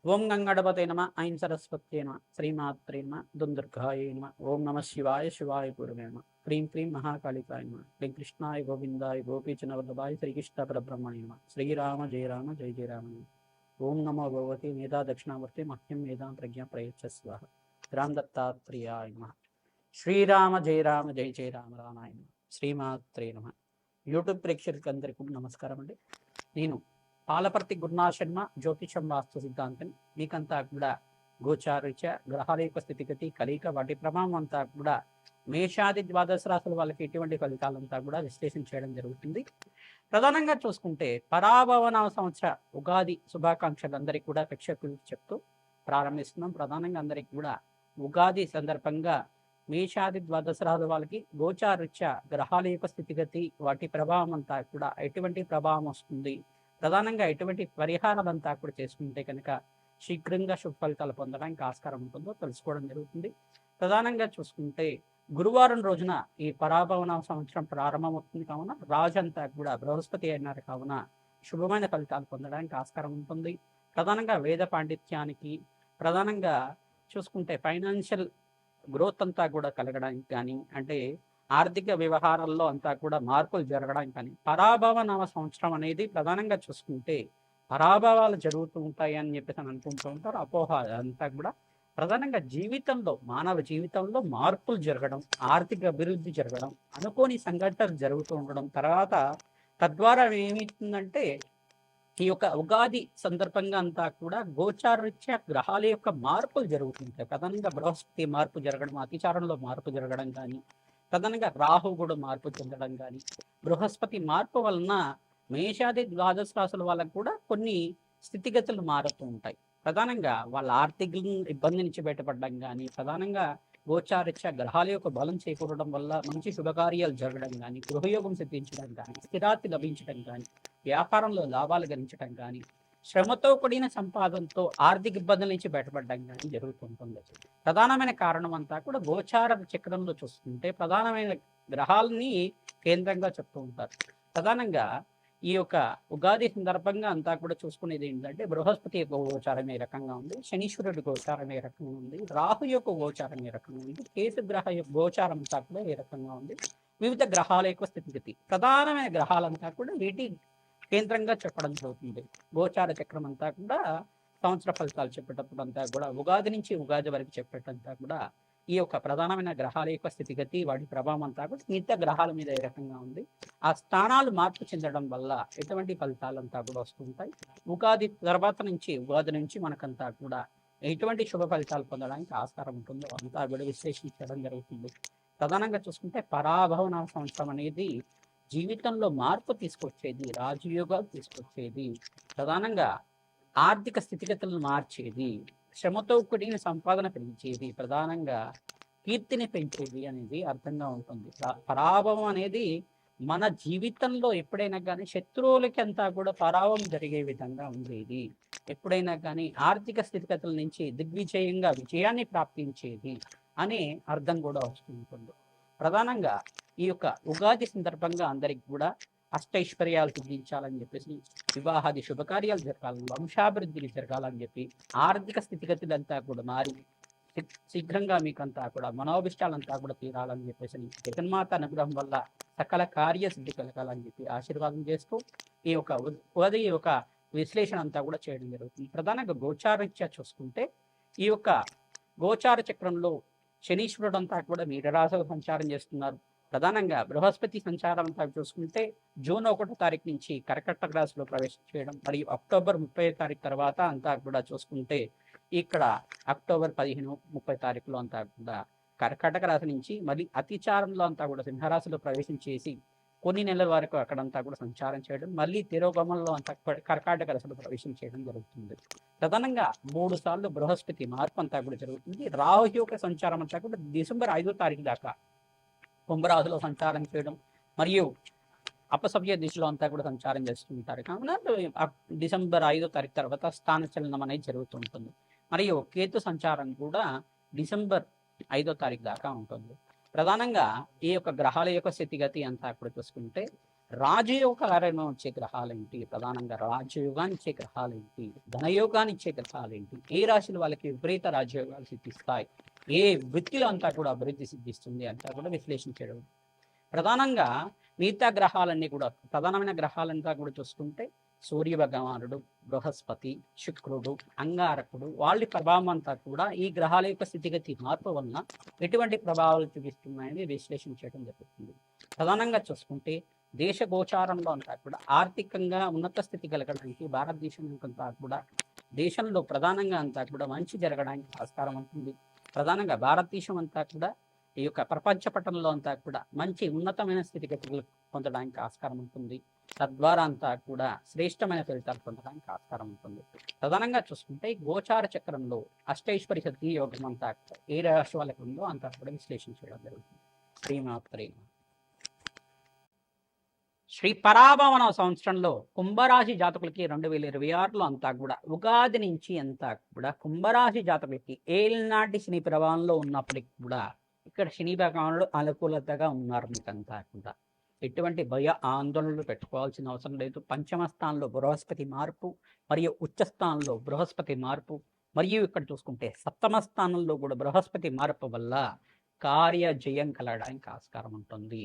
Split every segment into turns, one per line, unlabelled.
ఓం గంగణపతే నమ ఐం సరస్వత్యే నమ శ్రీమాత్రే నమ దుందుర్గాయ నమ ఓం నమ శివాయ శివాయ పూర్వే నమ క్రీం క్రీం మహాకాళికాయ నమ క్లీం కృష్ణాయ గోవిందాయ గోపీచనవల్లభాయ శ్రీకృష్ణ పరబ్రహ్మణ్య నమ శ్రీరామ జయ రామ జయ జయ రామ ఓం నమో భగవతి మేధా దక్షిణామూర్తి మహ్యం మేధాం ప్రజ్ఞా ప్రయచ్చస్వ రామ్ దత్తాత్రేయాయ నమ శ్రీరామ జయ రామ జయ జయ రామ రామాయ నమ శ్రీమాత్రే నమ యూట్యూబ్ ప్రేక్షకులందరికీ నమస్కారం అండి. నేను పాలపర్తి గురునాథ్ శర్మ జ్యోతిషం వాస్తు సిద్ధాంతం మీకంతా కూడా గోచారీత్య గ్రహాల యొక్క స్థితిగతి కలిక వాటి ప్రభావం అంతా కూడా మేషాది ద్వాదశ రాశుల వాళ్ళకి ఎటువంటి ఫలితాలంతా కూడా విశ్లేషణ చేయడం జరుగుతుంది. ప్రధానంగా చూసుకుంటే పరాభవనామ సంవత్సర ఉగాది శుభాకాంక్షలు అందరికీ కూడా ప్రేక్షకులకు చెప్తూ ప్రారంభిస్తున్నాం. ప్రధానంగా అందరికీ కూడా ఉగాది సందర్భంగా మేషాది ద్వాదశ రాశుల వాళ్ళకి గోచారీత్య గ్రహాల యొక్క స్థితిగతి వాటి ప్రభావం అంతా కూడా ఎటువంటి ప్రభావం వస్తుంది, ప్రధానంగా ఎటువంటి పరిహారాలంతా కూడా చేసుకుంటే కనుక శీఘ్రంగా శుభ ఫలితాలు పొందడానికి ఆస్కారం ఉంటుందో తెలుసుకోవడం జరుగుతుంది. ప్రధానంగా చూసుకుంటే గురువారం రోజున ఈ పరాభవన సంవత్సరం ప్రారంభమవుతుంది కావున రాజంతా కూడా బృహస్పతి అయినారు కావున శుభమైన ఫలితాలు పొందడానికి ఆస్కారం ఉంటుంది. ప్రధానంగా వేద పాండిత్యానికి ప్రధానంగా చూసుకుంటే ఫైనాన్షియల్ గ్రోత్ అంతా కూడా కలగడానికి కానీ అంటే ఆర్థిక వ్యవహారాల్లో అంతా కూడా మార్పులు జరగడానికి కానీ పరాభవ నవ సంవత్సరం అనేది ప్రధానంగా చూసుకుంటే పరాభవాలు జరుగుతూ ఉంటాయి అని చెప్పేసి అనుకుంటూ ఉంటారు. అపోహ అంతా కూడా ప్రధానంగా జీవితంలో మానవ జీవితంలో మార్పులు జరగడం, ఆర్థిక అభివృద్ధి జరగడం, అనుకోని సంఘటనలు జరుగుతూ ఉండడం తర్వాత తద్వారా ఏమవుతుందంటే ఈ యొక్క ఉగాది సందర్భంగా అంతా కూడా గోచారరీత్యా గ్రహాల యొక్క మార్పులు జరుగుతుంటాయి. ప్రధానంగా బృహస్పతి మార్పు జరగడం, అతిచారంలో మార్పు జరగడం కానీ ప్రధానంగా రాహు కూడా మార్పు చెందడం కానీ బృహస్పతి మార్పు వలన మేషాది ద్వాదశ రాశుల వాళ్ళకు కూడా కొన్ని స్థితిగతులు మారుతూ ఉంటాయి. ప్రధానంగా వాళ్ళ ఆర్థిక ఇబ్బంది నుంచి బయటపడడం కానీ ప్రధానంగా గోచారీత్యా గ్రహాల యొక్క బలం చేకూరడం వల్ల మంచి శుభకార్యాలు జరగడం కానీ గృహయోగం సిద్ధించడం కానీ స్థిరాతి లభించడం కానీ వ్యాపారంలో లాభాలు గణించడం కానీ శ్రమతో కూడిన సంపాదనతో ఆర్థిక ఇబ్బందుల నుంచి బయటపడడం కానీ జరుగుతుంటుంది. ప్రధానమైన కారణం అంతా కూడా గోచార చక్రంలో చూస్తుంటే ప్రధానమైన గ్రహాలని కేంద్రంగా చెప్తూ ఉంటారు. ప్రధానంగా ఈ యొక్క ఉగాది సందర్భంగా అంతా కూడా చూసుకునేది ఏంటంటే బృహస్పతి యొక్క గోచారం ఏ రకంగా ఉంది, శనీశ్వరుడి గోచారం ఏ రకంగా ఉంది, రాహు యొక్క గోచారం ఏ రకంగా ఉంది, కేతు గ్రహ యొక్క గోచారం అంతా కూడా ఏ రకంగా ఉంది, వివిధ గ్రహాల యొక్క స్థితిగతి ప్రధానమైన గ్రహాలంతా కూడా వీటి కేంద్రంగా చెప్పడం జరుగుతుంది. గోచార చక్రం అంతా కూడా సంవత్సర ఫలితాలు చెప్పేటప్పుడు అంతా కూడా ఉగాది నుంచి ఉగాది వరకు చెప్పేటంతా కూడా ఈ యొక్క ప్రధానమైన గ్రహాల యొక్క స్థితిగతి వాటి ప్రభావం అంతా కూడా మిగతా గ్రహాల మీద ఏ రకంగా ఉంది, ఆ స్థానాలు మార్పు చెందడం వల్ల ఎటువంటి ఫలితాలంతా కూడా వస్తుంటాయి. ఉగాది ఉగాది నుంచి మనకంతా కూడా ఎటువంటి శుభ ఫలితాలు పొందడానికి ఆస్కారం ఉంటుందో అంతా కూడా విశ్లేషించడం జరుగుతుంది. ప్రధానంగా చూసుకుంటే పరాభవన సంవత్సరం అనేది జీవితంలో మార్పు తీసుకొచ్చేది, రాజయోగాలు తీసుకొచ్చేది, ప్రధానంగా ఆర్థిక స్థితిగతులను మార్చేది, శ్రమతో కూడిన సంపాదన పెంచేది, ప్రధానంగా కీర్తిని పెంచేది అనేది అర్థంగా ఉంటుంది. పరాభవం అనేది మన జీవితంలో ఎప్పుడైనా కానీ శత్రువులకి అంతా కూడా పరాభవం జరిగే విధంగా ఉండేది. ఎప్పుడైనా కానీ ఆర్థిక స్థితిగతుల నుంచి దిగ్విజయంగా విజయాన్ని ప్రాప్తించేది అనే అర్థం కూడా వస్తుంటుంది. ప్రధానంగా ఈ యొక్క ఉగాది సందర్భంగా అందరికి కూడా అష్టైశ్వర్యాలు సిద్ధించాలని చెప్పేసి, వివాహాది శుభకార్యాలు జరగాలని, వంశాభివృద్ధి జరగాలని చెప్పి, ఆర్థిక స్థితిగతులంతా కూడా మారి శీఘ్రంగా మీకంతా కూడా మనోభిష్టాలంతా కూడా తీరాలని చెప్పేసి జగన్మాత అనుగ్రహం వల్ల సకల కార్యసిద్ధి కలగాలని చెప్పి ఆశీర్వాదం చేస్తూ ఈ యొక్క ఉగాది యొక్క విశ్లేషణ అంతా కూడా చేయడం జరుగుతుంది. ప్రధానంగా గోచారీత్యా చూసుకుంటే ఈ యొక్క గోచార చక్రంలో శనీశ్వరుడు అంతా కూడా మీనరాశిలో సంచారం చేస్తున్నారు. ప్రధానంగా బృహస్పతి సంచారం అంతా చూసుకుంటే జూన్ 1వ తారీఖు నుంచి కర్కటక రాశిలో ప్రవేశం చేయడం మరియు అక్టోబర్ 30వ తారీఖు తర్వాత అంతా కూడా చూసుకుంటే ఇక్కడ అక్టోబర్ 15, 30 తారీఖులో అంతా కూడా కర్కటక రాశి నుంచి మళ్ళీ అతిచారంలో అంతా కూడా సింహరాశిలో ప్రవేశం చేసి కొన్ని నెలల వరకు అక్కడంతా కూడా సంచారం చేయడం, మళ్ళీ తిరోగమనంలో అంతా కర్కాటక రాశిలో ప్రవేశం చేయడం జరుగుతుంది. ప్రధానంగా 3 సార్లు బృహస్పతి మార్పు అంతా కూడా జరుగుతుంది. రాహు యొక్క సంచారం అంతా కూడా డిసెంబర్ 5వ తారీఖు దాకా కుంభరాశిలో సంచారం చేయడం మరియు అపసవ్య దిశలో అంతా కూడా సంచారం చేస్తుంటారు. కావున డిసెంబర్ 5వ తారీఖు తర్వాత స్థాన చలనం అనేది జరుగుతుంటుంది. మరియు కేతు సంచారం కూడా డిసెంబర్ 5వ తారీఖు దాకా ఉంటుంది. ప్రధానంగా ఈ యొక్క గ్రహాల యొక్క స్థితిగతి అంతా కూడా చూసుకుంటే రాజయోగకారంలో వచ్చే గ్రహాలేంటి, ప్రధానంగా రాజయోగాన్ని ఇచ్చే గ్రహాలేంటి, ధనయోగాన్ని ఇచ్చే గ్రహాలేంటి, ఏ రాశుల వాళ్ళకి విపరీత రాజయోగాలు సిద్ధిస్తాయి, ఏ వృత్తిలో అంతా కూడా అభివృద్ధి సిద్ధిస్తుంది అంతా కూడా విశ్లేషణ చేయడం. ప్రధానంగా మిగతా గ్రహాలన్నీ కూడా, ప్రధానమైన గ్రహాలంతా కూడా చూసుకుంటే సూర్య భగవానుడు, బృహస్పతి, శుక్రుడు, అంగారకుడు, వాళ్ళ ప్రభావం అంతా కూడా ఈ గ్రహాల యొక్క స్థితిగతి మార్పు వలన ఎటువంటి ప్రభావాలు చూపిస్తున్నాయని విశ్లేషణ చేయడం జరుగుతుంది. ప్రధానంగా చూసుకుంటే దేశ గోచారంలో అంతా కూడా ఆర్థికంగా ఉన్నత స్థితి కలగడానికి భారతదేశం అంతా కూడా, దేశంలో ప్రధానంగా అంతా కూడా మంచి జరగడానికి ఆస్కారం ఉంటుంది. ప్రధానంగా భారతదేశం అంతా కూడా ఈ యొక్క ప్రపంచ పటంలో అంతా కూడా మంచి ఉన్నతమైన స్థితిగతులు పొందడానికి ఆస్కారం ఉంటుంది. తద్వారా అంతా కూడా శ్రేష్టమైన ఫలితాలు పొందడానికి ఆస్కారం ఉంటుంది. ప్రధానంగా చూసుకుంటే గోచార చక్రంలో అష్టైశ్వర్య సిద్ధి యోగం అంతా ఏ రాశి వాళ్ళకి ఉందో అంతా కూడా విశ్లేషణ చేయడం జరుగుతుంది. శ్రీమాత్రే శ్రీ పరాభవన సంవత్సరంలో కుంభరాశి జాతకులకి 2026లో అంతా కూడా ఉగాది నుంచి అంతా కూడా కుంభరాశి జాతకులకి ఏలినాటి శని ప్రభావంలో ఉన్నప్పటికీ కూడా ఇక్కడ శని భగవానుడు అనుకూలతగా ఉన్నారు. మీకంతా కూడా ఎటువంటి భయ ఆందోళనలు పెట్టుకోవాల్సిన అవసరం లేదు. పంచమ స్థానంలో బృహస్పతి మార్పు మరియు ఉచ్చ స్థానంలో బృహస్పతి మార్పు, మరియు ఇక్కడ చూసుకుంటే సప్తమ స్థానంలో కూడా బృహస్పతి మార్పు వల్ల కార్యజయం కలగడానికి ఆస్కారం ఉంటుంది.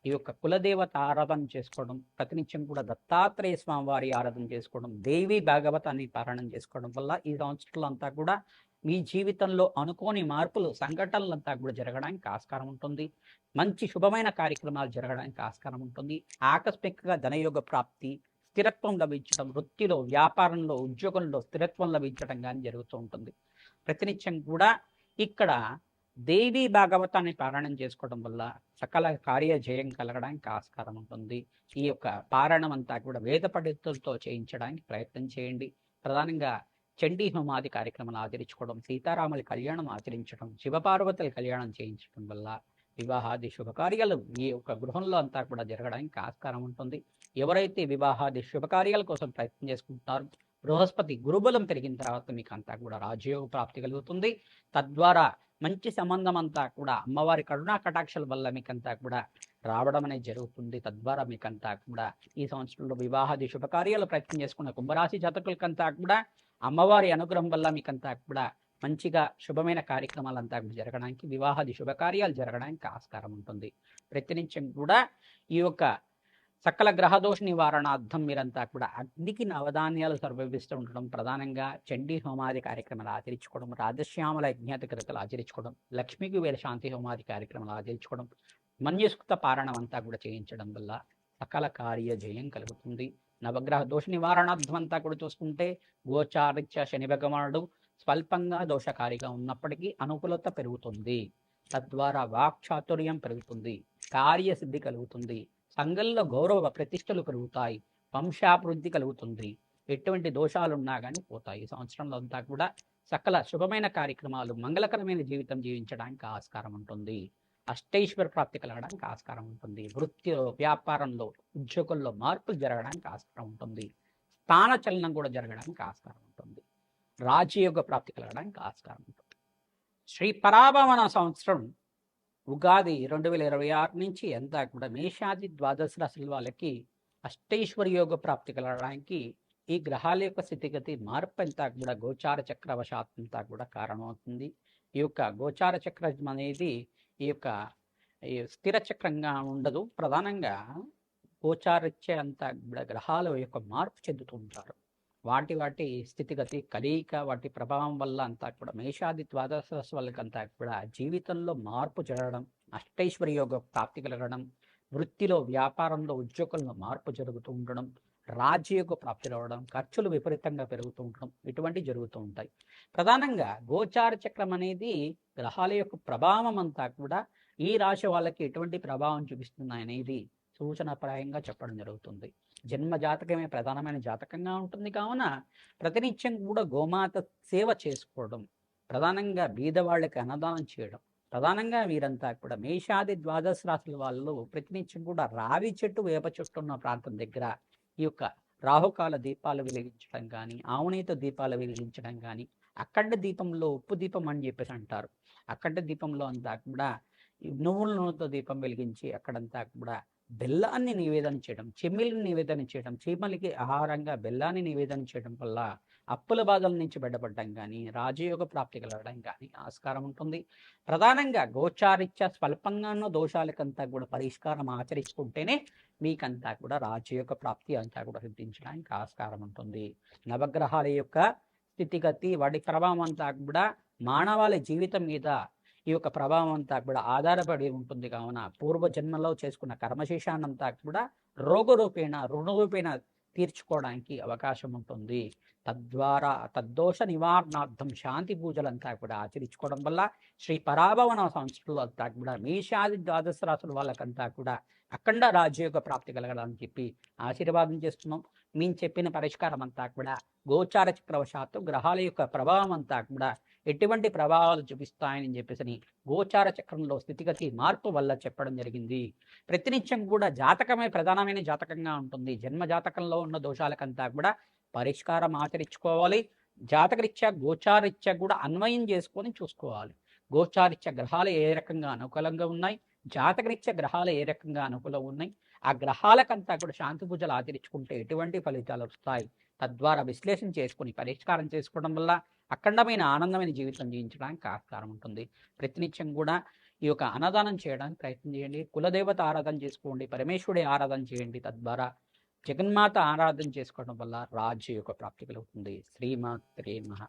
ఈ యొక్క కులదేవత ఆరాధన చేసుకోవడం, ప్రతినిత్యం కూడా దత్తాత్రేయ స్వామి వారి ఆరాధన చేసుకోవడం, దేవి భాగవతాన్ని పారాయణం చేసుకోవడం వల్ల ఈ సంవత్సరంలో అంతా కూడా మీ జీవితంలో అనుకోని మార్పులు, సంఘటనలంతా కూడా జరగడానికి ఆస్కారం ఉంటుంది. మంచి శుభమైన కార్యక్రమాలు జరగడానికి ఆస్కారం ఉంటుంది. ఆకస్మికంగా ధనయోగ ప్రాప్తి, స్థిరత్వం లభించడం, వృత్తిలో, వ్యాపారంలో, ఉద్యోగంలో స్థిరత్వం లభించడం కానీ జరుగుతూ ఉంటుంది. ప్రతినిత్యం కూడా ఇక్కడ దేవి భాగవతాన్ని పారాయణం చేసుకోవడం వల్ల సకల కార్యజయం కలగడానికి ఆస్కారం ఉంటుంది. ఈ యొక్క పారాయణం అంతా కూడా వేద పండితులతో చేయించడానికి ప్రయత్నం చేయండి. ప్రధానంగా చండీ హోమాది కార్యక్రమాలు ఆచరించుకోవడం, సీతారాముల కళ్యాణం ఆచరించడం, శివపార్వతుల కళ్యాణం చేయించడం వల్ల వివాహాది శుభకార్యాలు ఈ యొక్క గృహంలో అంతా కూడా జరగడానికి ఆస్కారం ఉంటుంది. ఎవరైతే వివాహాది శుభకార్యాల కోసం ప్రయత్నం చేసుకుంటున్నారో బృహస్పతి గురుబలం పెరిగిన తర్వాత మీకు అంతా కూడా రాజయోగ ప్రాప్తి కలుగుతుంది. తద్వారా మంచి సంబంధం అంతా కూడా అమ్మవారి కరుణా కటాక్షల వల్ల మీకంతా కూడా రావడం అనేది జరుగుతుంది. తద్వారా మీకంతా కూడా ఈ సంవత్సరంలో వివాహాది శుభకార్యాలు ప్రయత్నం చేసుకున్న కుంభరాశి జాతకులకంతా కూడా అమ్మవారి అనుగ్రహం వల్ల మీకంతా కూడా మంచిగా శుభమైన కార్యక్రమాలంతా కూడా జరగడానికి, వివాహాది శుభకార్యాలు జరగడానికి ఆస్కారం ఉంటుంది. ప్రతినిత్యం కూడా ఈ యొక్క సకల గ్రహదోష నివారణార్థం మీరంతా కూడా అగ్నికి నవధాన్యాలు సమర్పిస్తూ ఉండడం, ప్రధానంగా చండీ హోమాది కార్యక్రమాలు ఆచరించుకోవడం, రాజశ్యామల యజ్ఞాతి కృతలు ఆచరించుకోవడం, లక్ష్మీకి వేల శాంతి హోమాది కార్యక్రమాలు ఆచరించుకోవడం, మన్యుస్కృత పారాయణం అంతా కూడా చేయించడం వల్ల సకల కార్య జయం కలుగుతుంది. నవగ్రహ దోష నివారణార్థం అంతా కూడా చూసుకుంటే గోచారిత్య శని భగవానుడు స్వల్పంగా దోషకారిగా ఉన్నప్పటికీ అనుకూలత పెరుగుతుంది. తద్వారా వాక్చాతుర్యం పెరుగుతుంది, కార్యసిద్ధి కలుగుతుంది, సంఘంలో గౌరవ ప్రతిష్టలు పెరుగుతాయి, వంశాభివృద్ధి కలుగుతుంది. ఎటువంటి దోషాలున్నా కానీ పోతాయి. సంవత్సరంలో అంతా కూడా సకల శుభమైన కార్యక్రమాలు, మంగళకరమైన జీవితం జీవించడానికి ఆస్కారం ఉంటుంది. అష్టైశ్వర ప్రాప్తి కలగడానికి ఆస్కారం ఉంటుంది. వృత్తిలో, వ్యాపారంలో, ఉద్యోగంలో మార్పులు జరగడానికి ఆస్కారం ఉంటుంది. స్థాన చలనం కూడా జరగడానికి ఆస్కారం ఉంటుంది. రాజయోగ ప్రాప్తి కలగడానికి ఆస్కారం ఉంటుంది. శ్రీ పరాభవన సంవత్సరం ఉగాది 2026 నుంచి అంతా కూడా మేషాది ద్వాదశ రాశుల వాళ్ళకి అష్టైశ్వర్యోగ ప్రాప్తి కలగడానికి ఈ గ్రహాల యొక్క స్థితిగతి మార్పు అంతా కూడా గోచార చక్రవశాత్ అంతా కూడా కారణమవుతుంది. ఈ యొక్క గోచార చక్రం అనేది ఈ యొక్క స్థిర చక్రంగా ఉండదు. ప్రధానంగా గోచారిత్య అంతా కూడా గ్రహాల యొక్క మార్పు చెందుతూ ఉంటారు. వాటి స్థితిగతి కలయిక, వాటి ప్రభావం వల్ల అంతా కూడా మేషాది ద్వాదశ రాశి వాళ్ళకంతా కూడా జీవితంలో మార్పు జరగడం, అష్టైశ్వర్యోగ ప్రాప్తి కలగడం, వృత్తిలో, వ్యాపారంలో, ఉద్యోగంలో మార్పు జరుగుతూ ఉండడం, రాజయోగ ప్రాప్తి రావడం, ఖర్చులు విపరీతంగా పెరుగుతూ ఉండడం, ఇటువంటి జరుగుతూ ఉంటాయి. ప్రధానంగా గోచార చక్రం అనేది గ్రహాల యొక్క ప్రభావం అంతా కూడా ఈ రాశి వాళ్ళకి ఎటువంటి ప్రభావం చూపిస్తున్నాయి అనేది సూచనప్రాయంగా చెప్పడం జరుగుతుంది. జన్మ జాతకమే ప్రధానమైన జాతకంగా ఉంటుంది కావున ప్రతినిత్యం కూడా గోమాత సేవ చేసుకోవడం, ప్రధానంగా బీదవాళ్ళకి అన్నదానం చేయడం, ప్రధానంగా వీరంతా కూడా మేషాది ద్వాదశ రాశుల వాళ్ళు ప్రతినిత్యం కూడా రావి చెట్టు, వేప చెట్టు ఉన్న ప్రాంతం దగ్గర ఈ యొక్క రాహుకాల దీపాలు వెలిగించడం కానీ, ఆవునేత దీపాలు వెలిగించడం కానీ, అఖండ దీపంలో ఉప్పు దీపం అని చెప్పేసి అంటారు. అఖండ దీపంలో అంతా కూడా నువ్వుల నూనెతో దీపం వెలిగించి అక్కడంతా కూడా బెల్లాన్ని నివేదన చేయడం, చెమ్మిలిని నివేదన చేయడం, చీమలకి ఆహారంగా బెల్లాన్ని నివేదన చేయడం వల్ల అప్పుల బాధల నుంచి బయటపడడం కానీ, రాజయోగ ప్రాప్తి కలగడం కానీ ఆస్కారం ఉంటుంది. ప్రధానంగా గోచారిత్య స్వల్పంగా ఉన్న దోషాలకంతా కూడా పరిష్కారం ఆచరించుకుంటేనే మీకంతా కూడా రాజయోగ ప్రాప్తి అంతా కూడా సిద్ధించడానికి ఆస్కారం ఉంటుంది. నవగ్రహాల యొక్క స్థితిగతి, వాటి ప్రభావం అంతా కూడా మానవాళి జీవితం మీద ఈ యొక్క ప్రభావం అంతా కూడా ఆధారపడి ఉంటుంది. కావున పూర్వజన్మలో చేసుకున్న కర్మశేషాన్నంతా కూడా రోగరూపేణ రుణరూపేణ తీర్చుకోవడానికి అవకాశం ఉంటుంది. తద్వారా తద్దోష నివారణార్థం శాంతి పూజలంతా కూడా ఆచరించుకోవడం వల్ల శ్రీ పరాభవన సంస్థలు అంతా కూడా మేషాది ద్వాదశ రాశుల వాళ్ళకంతా కూడా అఖండ రాజయోగ ప్రాప్తి కలగడానికి చెప్పి ఆశీర్వాదం చేస్తున్నాం. మేము చెప్పిన పరిష్కారం అంతా కూడా గోచార చక్రవశాత్తు గ్రహాల యొక్క ప్రభావం అంతా కూడా ఎటువంటి ప్రభావాలు చూపిస్తాయని చెప్పేసి గోచార చక్రంలో స్థితిగతి మార్పు వల్ల చెప్పడం జరిగింది. ప్రతినిత్యం కూడా జాతకమే ప్రధానమైన జాతకంగా ఉంటుంది. జన్మ జాతకంలో ఉన్న దోషాలకంతా కూడా పరిష్కారం ఆచరించుకోవాలి. జాతకరీత్యా గోచారీత్యా కూడా అన్వయం చేసుకొని చూసుకోవాలి. గోచారీత్యా గ్రహాలు ఏ రకంగా అనుకూలంగా ఉన్నాయి, జాతకరీత్యా గ్రహాలు ఏ రకంగా అనుకూలంగా ఉన్నాయి, ఆ గ్రహాలకంతా కూడా శాంతి పూజలు ఆచరించుకుంటే ఎటువంటి ఫలితాలు వస్తాయి, తద్వారా విశ్లేషణ చేసుకుని పరిష్కారం చేసుకోవడం వల్ల అఖండమైన ఆనందమైన జీవితం జీవించడానికి ఆస్కారం ఉంటుంది. ప్రతినిత్యం కూడా ఈ యొక్క అన్నదానం చేయడానికి ప్రయత్నం చేయండి. కులదేవత ఆరాధన చేసుకోండి, పరమేశ్వరుడి ఆరాధన చేయండి. తద్వారా జగన్మాత ఆరాధన చేసుకోవడం వల్ల రాజ్య యొక్క ప్రాప్తి కలుగుతుంది. శ్రీమాత్రే నమః.